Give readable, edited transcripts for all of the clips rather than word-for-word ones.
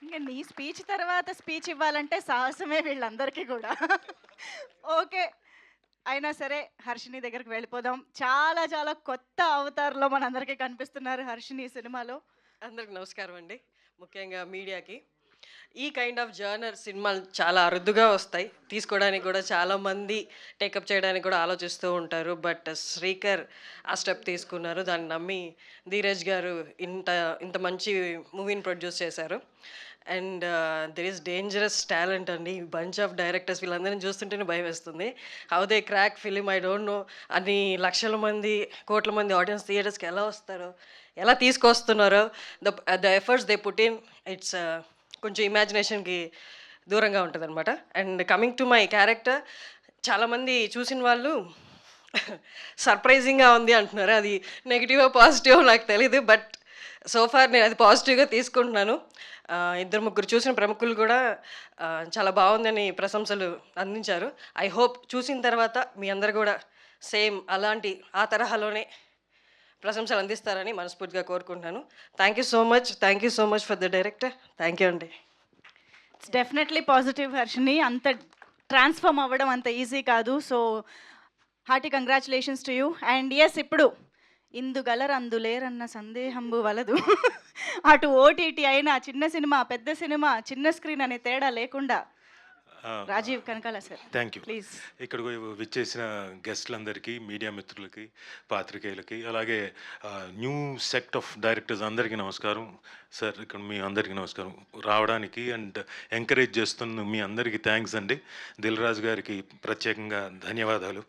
ఇంక నీ స్పీచ్ తర్వాత స్పీచ్ ఇవ్వాలంటే సాహసమే వీళ్ళందరికీ కూడా. ఓకే. అయినా సరే హర్షిని దగ్గరికి వెళ్ళిపోదాం. చాలా చాలా కొత్త అవతారంలో మనందరికీ కనిపిస్తున్నారు హర్షిని సినిమాలో. అందరికి నమస్కారం అండి. ముఖ్యంగా మీడియాకి. ఈ కైండ్ ఆఫ్ జర్నర్ సినిమాలు చాలా అరుదుగా వస్తాయి. తీసుకోవడానికి కూడా చాలామంది టేకప్ చేయడానికి కూడా ఆలోచిస్తూ ఉంటారు. బట్ శ్రీకర్ ఆ స్టెప్ తీసుకున్నారు. దాన్ని నమ్మి ధీరజ్ గారు ఇంత ఇంత మంచి మూవీని ప్రొడ్యూస్ చేశారు. And there is dangerous talent అండి. బంచ్ ఆఫ్ డైరెక్టర్స్ వీళ్ళందరినీ చూస్తుంటేనే భయం వేస్తుంది. How they crack film I don't know. అన్ని లక్షల మంది, కోట్ల మంది ఆడియన్స్ థియేటర్స్కి ఎలా వస్తారో, ఎలా తీసుకొస్తున్నారో, the efforts they put in, it's కొంచెం ఇమాజినేషన్కి దూరంగా ఉంటుంది అనమాట. And coming to my character, చాలామంది చూసిన వాళ్ళు సర్ప్రైజింగ్గా ఉంది అంటున్నారు. అది నెగిటివో పాజిటివో నాకు తెలీదు. బట్ సోఫార్ నేను అది పాజిటివ్గా తీసుకుంటున్నాను. ఇద్దరు ముగ్గురు చూసిన ప్రముఖులు కూడా చాలా బాగుందని ప్రశంసలు అందించారు. ఐ హోప్ చూసిన తర్వాత మీ అందరు కూడా సేమ్ అలాంటి ఆ తరహాలోనే ప్రశంసలు అందిస్తారని మనస్ఫూర్తిగా కోరుకుంటున్నాను. Thank you so much for the director. Thank you అండి. It's definitely positive Harshini. అంత ట్రాన్స్ఫార్మ్ అవ్వడం అంత ఈజీ కాదు. So hearty congratulations to you. And yes, ఇప్పుడు ఇందుగలరు అందులేరన్న సందేహంబు వలదు. అటు ఓటీటీ అయినా, చిన్న సినిమా పెద్ద సినిమా, చిన్న స్క్రీన్ అనే తేడా లేకుండా Rajeev Kanakala sir, thank you. Please. ఇక్కడ విచ్చేసిన గెస్ట్లందరికీ, మీడియా మిత్రులకి, పాత్రికేయులకి, అలాగే న్యూ సెక్ట్ ఆఫ్ డైరెక్టర్స్ అందరికీ నమస్కారం. సార్, ఇక్కడ మీ అందరికీ నమస్కారం. రావడానికి అండ్ ఎంకరేజ్ చేస్తున్న మీ అందరికీ థ్యాంక్స్ అండి. దిల్ రాజు గారికి ప్రత్యేకంగా ధన్యవాదాలు.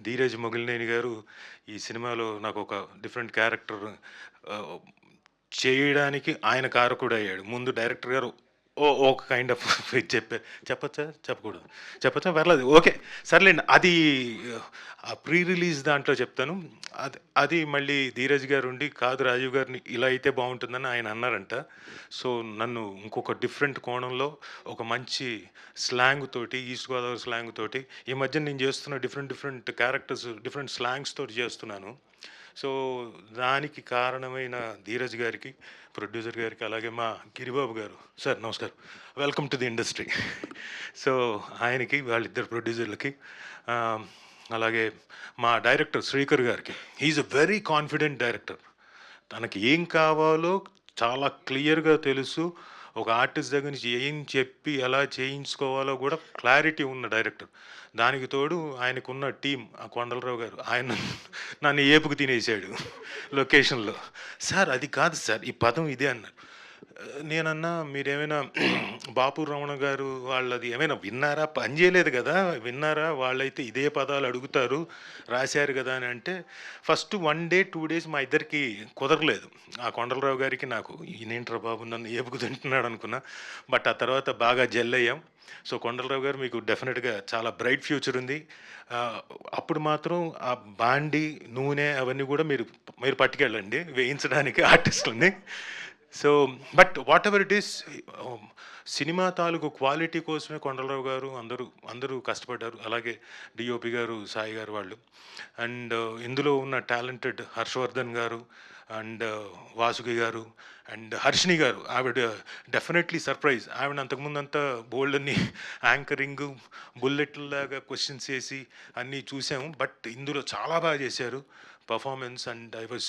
ధీరజ్ మొగిలినేని గారు ఈ సినిమాలో నాకు ఒక డిఫరెంట్ క్యారెక్టర్ చేయడానికి ఆయన కారకుడు అయ్యాడు. ముందు డైరెక్టర్ గారు ఒక కైండ్ ఆఫ్ చెప్పచ్చా చెప్పచ్చా పర్లేదు, ఓకే సర్లేండి. అది ప్రీ రిలీజ్ దాంట్లో చెప్తాను. అది మళ్ళీ ధీరజ్ గారు ఉండి, కాదు రాజీవ్ గారిని ఇలా అయితే బాగుంటుందని ఆయన అన్నారంట. సో నన్ను ఇంకొక డిఫరెంట్ కోణంలో ఒక మంచి స్లాంగ్ తోటి, ఈస్ట్ గోదావరి స్లాంగ్ తోటి, ఈ మధ్య నేను చేస్తున్న డిఫరెంట్ క్యారెక్టర్స్, డిఫరెంట్ స్లాంగ్స్ తోటి చేస్తున్నాను. సో దానికి కారణమైన ధీరజ్ గారికి, ప్రొడ్యూసర్ గారికి, అలాగే మా గిరిబాబు గారు, సార్ నమస్కారం, welcome to the industry. So ఆయనకి, వాళ్ళిద్దరు ప్రొడ్యూసర్లకి, అలాగే మా డైరెక్టర్ శ్రీకర్ గారికి. He's a very confident director. తనకి ఏం కావాలో చాలా క్లియర్గా తెలుసు. ఒక ఆర్టిస్ట్ దగ్గర నుంచి ఏం చెప్పి ఎలా చేయించుకోవాలో కూడా క్లారిటీ ఉన్న డైరెక్టర్. దానికి తోడు ఆయనకున్న టీం, ఆ కొండలరావు గారు, ఆయన నన్ను ఏపుకు తినేసాడు లొకేషన్లో. సార్ అది కాదు సార్, ఈ పదం ఇదే అన్నారు. నేనన్నా, మీరేమైనా బాపు రమణ గారు వాళ్ళది ఏమైనా విన్నారా? పని చేయలేదు కదా, విన్నారా? వాళ్ళైతే ఇదే పదాలు అడుగుతారు, రాశారు కదా అని అంటే, ఫస్ట్ 1 డే 2 డేస్ మా ఇద్దరికి కుదరలేదు. ఆ కొండలరావు గారికి నాకు, ఈయనేంట్రా బాబు నన్ను ఏపుకు తింటున్నాడు అనుకున్నా. బట్ ఆ తర్వాత బాగా జెల్ అయ్యాం. సో కొండలరావు గారు, మీకు డెఫినెట్గా చాలా బ్రైట్ ఫ్యూచర్ ఉంది. అప్పుడు మాత్రం ఆ బాండి, నూనె అవన్నీ కూడా మీరు పట్టుకెళ్ళండి వేయించడానికి ఆర్టిస్టులని. So but whatever it is, cinema తాలూకు క్వాలిటీ కోసమే కొండలరావు గారు అందరూ కష్టపడ్డారు. అలాగే డిఓపి గారు, సాయి గారు వాళ్ళు. అండ్ ఇందులో ఉన్న టాలెంటెడ్ హర్షవర్ధన్ గారు అండ్ వాసుకి గారు అండ్ హర్షిని గారు, ఆవిడ డెఫినెట్లీ సర్ప్రైజ్. ఆవిడ అంతకుముందు అంతా బోల్డ్ అన్ని యాంకరింగ్, బుల్లెట్లాగా క్వశ్చన్స్ వేసి అన్నీ చూసాము. బట్ ఇందులో చాలా బాగా చేశారు performance. And I was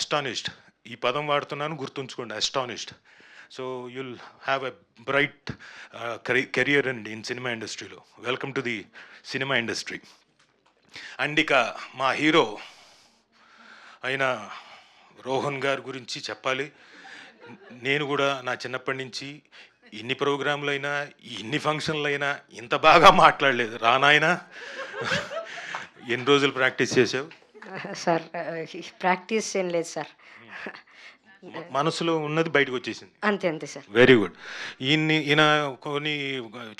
astonished. ఈ పదం వాడుతున్నాను, గుర్తుంచుకోండి, astonished. So you'll have a bright career and in cinema ఇండస్ట్రీలో. Welcome to the cinema industry. And ఇక మా హీరో అయిన రోహన్ గారి గురించి చెప్పాలి. నేను కూడా నా చిన్నప్పటి నుంచి ఎన్ని ప్రోగ్రాంలు అయినా, ఎన్ని ఫంక్షన్లు అయినా ఇంత బాగా మాట్లాడలేదు. రానాయన ఎన్ని రోజులు ప్రాక్టీస్ చేసావు సార్? ప్రాక్టీస్ ఏం లేదు సార్, మనసులో ఉన్నది బయటకు వచ్చేసింది. అంతే అంతే సార్. Very good. ఈయన కొన్ని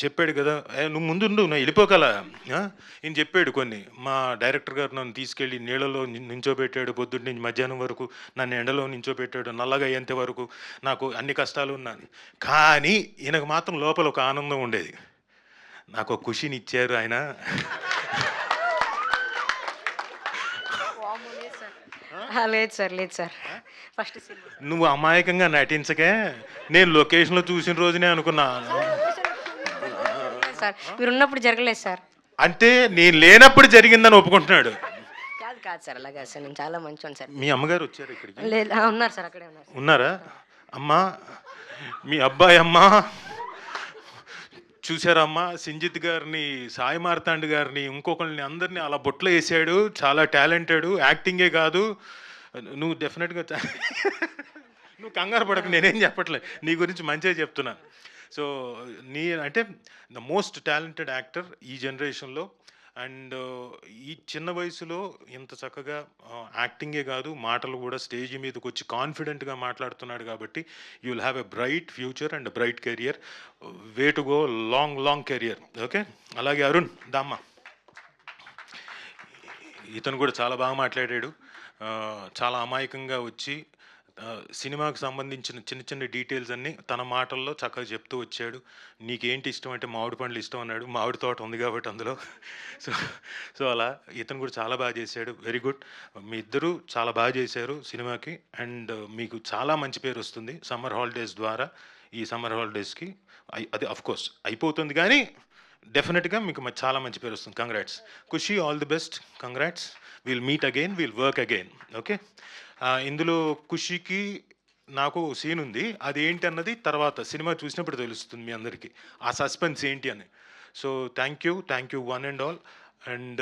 చెప్పాడు కదా, నువ్వు ముందు నువ్వు వెళ్ళిపోగల. ఈయన చెప్పాడు కొన్ని. మా డైరెక్టర్ గారు నన్ను తీసుకెళ్ళి నీళ్ళలో నించోబెట్టాడు, పొద్దున్న నుంచి మధ్యాహ్నం వరకు నన్ను ఎండలో నించోబెట్టాడు, నల్లగా అయ్యేంత వరకు నాకు అన్ని కష్టాలు ఉన్నాను. కానీ ఈయనకు మాత్రం లోపల ఒక ఆనందం ఉండేది. నాకు ఒక ఖుషిని ఇచ్చారు ఆయన. లేదు సార్ లేదు సార్ ఫస్ట్ సినిమా నువ్వు అమాయకంగా నటించకే నేను లొకేషన్లో చూసిన రోజునే అనుకున్నా. సార్ మీరు ఉన్నప్పుడు జరగలేదు సార్. అంటే నేను లేనప్పుడు జరిగిందని ఒప్పుకుంటున్నాడు. కాదు కాదు సార్ అలాగా సార్ నేను చాలా మంచివాడిని సార్. మీ అమ్మగారు వచ్చారు ఇక్కడికి? లేదు ఉన్నారు సార్ అక్కడే ఉన్నారు. ఉన్నారా? అమ్మా మీ అబ్బాయి అమ్మా చూసారమ్మా, సింజిత్ గారిని, సాయి మార్తాండ్ గారిని, ఇంకొకరిని అందరినీ అలా బొట్లో వేసాడు. చాలా టాలెంటెడ్, యాక్టింగే కాదు. నువ్వు డెఫినెట్గా నువ్వు కంగారు పడకు, నేనేం చెప్పట్లేదు, నీ గురించి మంచిగా చెప్తున్నాను. సో నీ అంటే ద మోస్ట్ టాలెంటెడ్ యాక్టర్ ఈ జనరేషన్లో. అండ్ ఈ చిన్న వయసులో ఇంత చక్కగా యాక్టింగే కాదు మాటలు కూడా స్టేజ్ మీదకి వచ్చి కాన్ఫిడెంట్గా మాట్లాడుతున్నాడు కాబట్టి you will have a bright future and bright career. Way to go long career. Okay, అలాగే అరుణ్ దామ్మ, ఇతను కూడా చాలా బాగా మాట్లాడాడు. చాలా అమాయకంగా వచ్చి సినిమాకి సంబంధించిన చిన్న డీటెయిల్స్ అన్నీ తన మాటల్లో చక్కగా చెప్తూ వచ్చాడు. నీకేంటి ఇష్టం అంటే మామిడి పండ్లు ఇష్టం అన్నాడు. మామిడి తోట ఉంది కాబట్టి అందులో. సో అలా ఇతను కూడా చాలా బాగా చేశాడు. Very good. మీ ఇద్దరూ చాలా బాగా చేశారు సినిమాకి. అండ్ మీకు చాలా మంచి పేరు వస్తుంది సమ్మర్ హాలిడేస్ ద్వారా. ఈ సమ్మర్ హాలిడేస్కి అది అఫ్కోర్స్ అయిపోతుంది కానీ డెఫినెట్గా మీకు చాలా మంచి పేరు వస్తుంది. Congrats Khushi, all the best, congrats. Will meet again, will work again. Okay, ఇందులో ఖుషికి నాకు సీన్ ఉంది, అది ఏంటి అన్నది తర్వాత సినిమా చూసినప్పుడు తెలుస్తుంది మీ అందరికీ ఆ సస్పెన్స్ ఏంటి అని. So thank you one and all. And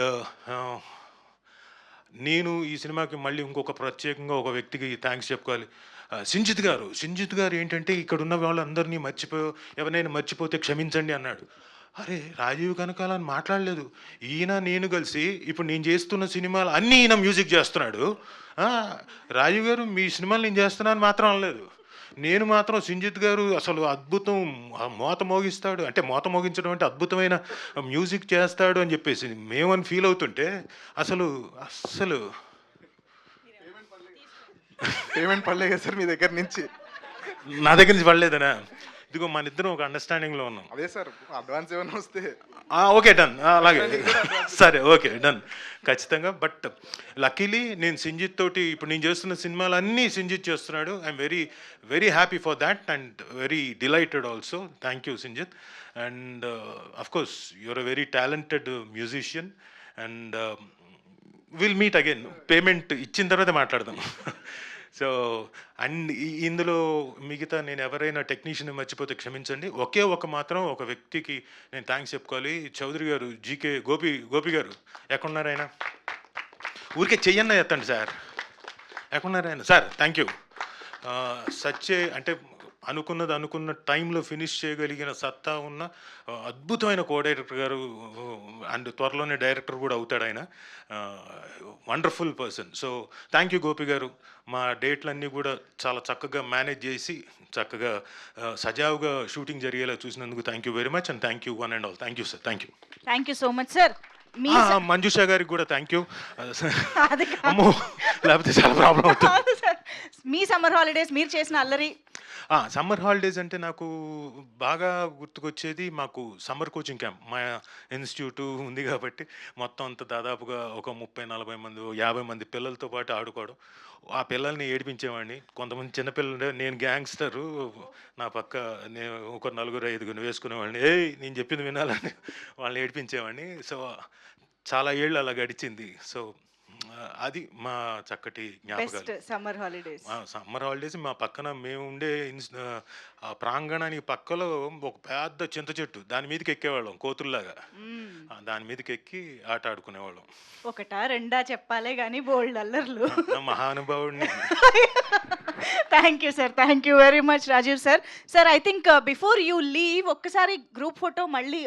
నేను ఈ సినిమాకి మళ్ళీ ఇంకొక ప్రత్యేకంగా ఒక వ్యక్తికి థ్యాంక్స్ చెప్పుకోవాలి. సింజిత్ గారు ఏంటంటే ఇక్కడ ఉన్న వాళ్ళందరినీ ఎవరైనా మర్చిపోతే క్షమించండి అన్నాడు. అరే రాజీవ్ కనకాల అని మాట్లాడలేదు. ఈయన నేను కలిసి ఇప్పుడు నేను చేస్తున్న సినిమాలు అన్నీ ఈయన మ్యూజిక్ చేస్తున్నాడు. రాజీవ్ గారు మీ సినిమాలు నేను చేస్తున్నాను మాత్రం అనలేదు. నేను మాత్రం సింజిత్ గారు అసలు అద్భుతం, మోత మోగిస్తాడు అంటే మోత మోగించడం అంటే అద్భుతమైన మ్యూజిక్ చేస్తాడు అని చెప్పేసి మేమని ఫీల్ అవుతుంటే అసలు పేమెంట్ పడలేదు కదా సార్ మీ దగ్గర నుంచి? నా దగ్గర నుంచి పడలేదనా? ఇదిగో మన ఇద్దరం ఒక అండర్స్టాండింగ్లో ఉన్నాం. అదే సార్ అడ్వాన్స్ ఏమైనా వస్తే ఓకే డన్, అలాగే సరే ఓకే డన్ ఖచ్చితంగా. బట్ లక్కీలీ నేను సింజిత్ తోటి ఇప్పుడు నేను చేస్తున్న సినిమాలు అన్నీ సింజిత్ చేస్తున్నాడు. I'm very happy for that and very delighted also. Thank you Sinjith. And of course you're a very talented musician and will meet again. Payment ఇచ్చిన తర్వాత మాట్లాడదాం. సో అండ్ ఇందులో మిగతా నేను ఎవరైనా టెక్నీషియన్ మర్చిపోతే క్షమించండి. మాత్రం ఒక వ్యక్తికి నేను థ్యాంక్స్ చెప్పుకోవాలి. చౌదరి గారు, జీకే గోపి గారు ఎక్కడున్నారు ఆయన? ఊరికే చెయ్యన్న ఎత్తండి సార్. ఎక్కడున్నారు ఆయన? Sir thank you. అంటే అనుకున్న టైంలో ఫినిష్ చేయగలిగిన సత్తా ఉన్న అద్భుతమైన కో డైరెక్టర్ గారు అండ్ త్వరలోనే డైరెక్టర్ కూడా అవుతాడు ఆయన. Wonderful person. So thank you Gopi గారు. మా డేట్లన్నీ కూడా చాలా చక్కగా మేనేజ్ చేసి చక్కగా సజావుగా షూటింగ్ జరిగేలా చూసినందుకు thank you very much and thank you one and all. Thank you sir. Thank you so much sir. Manjusha గారికి కూడా థ్యాంక్ యూ. అమ్మో లేకపోతే చాలా ప్రాబ్లం అవుతుంది. మీ సమ్మర్ హాలిడేస్ మీరు చేసిన అల్లరి. సమ్మర్ హాలిడేస్ అంటే నాకు బాగా గుర్తుకొచ్చేది మాకు సమ్మర్ కోచింగ్ క్యాంప్ మా ఇన్స్టిట్యూట్ ఉంది కాబట్టి మొత్తం అంతా దాదాపుగా ఒక 30-40 మంది 50 మంది పిల్లలతో పాటు ఆడుకోవడం. ఆ పిల్లల్ని ఏడిపించేవాడిని. కొంతమంది చిన్నపిల్లలు, నేను గ్యాంగ్స్టరు, నా పక్క నేను ఒక 4-5 వేసుకునేవాడిని. నేను చెప్పింది వినాలని వాళ్ళని ఏడిపించేవాడిని. సో చాలా ఏళ్ళు అలా గడిచింది. సో అది మా చక్కటి జ్ఞాపకాలు. సమ్మర్ హాలిడేస్ మా పక్కన మేము ఉండే ప్రాంగణానికి పక్కలో ఒక పెద్ద చింత చెట్టు, దాని మీదకి ఎక్కేవాళ్ళం కోతుల్లాగా. దాని మీదకి ఎక్కి ఆట ఆడుకునేవాళ్ళం. ఒకటా రెండా చెప్పాలే కానీ బోల్డ్ అల్లర్లు. మహానుభావుడిని. Thank you sir. Thank you very much Rajiv sir. Sir I think before you leave ఒక్కసారి గ్రూప్ ఫోటో మళ్ళీ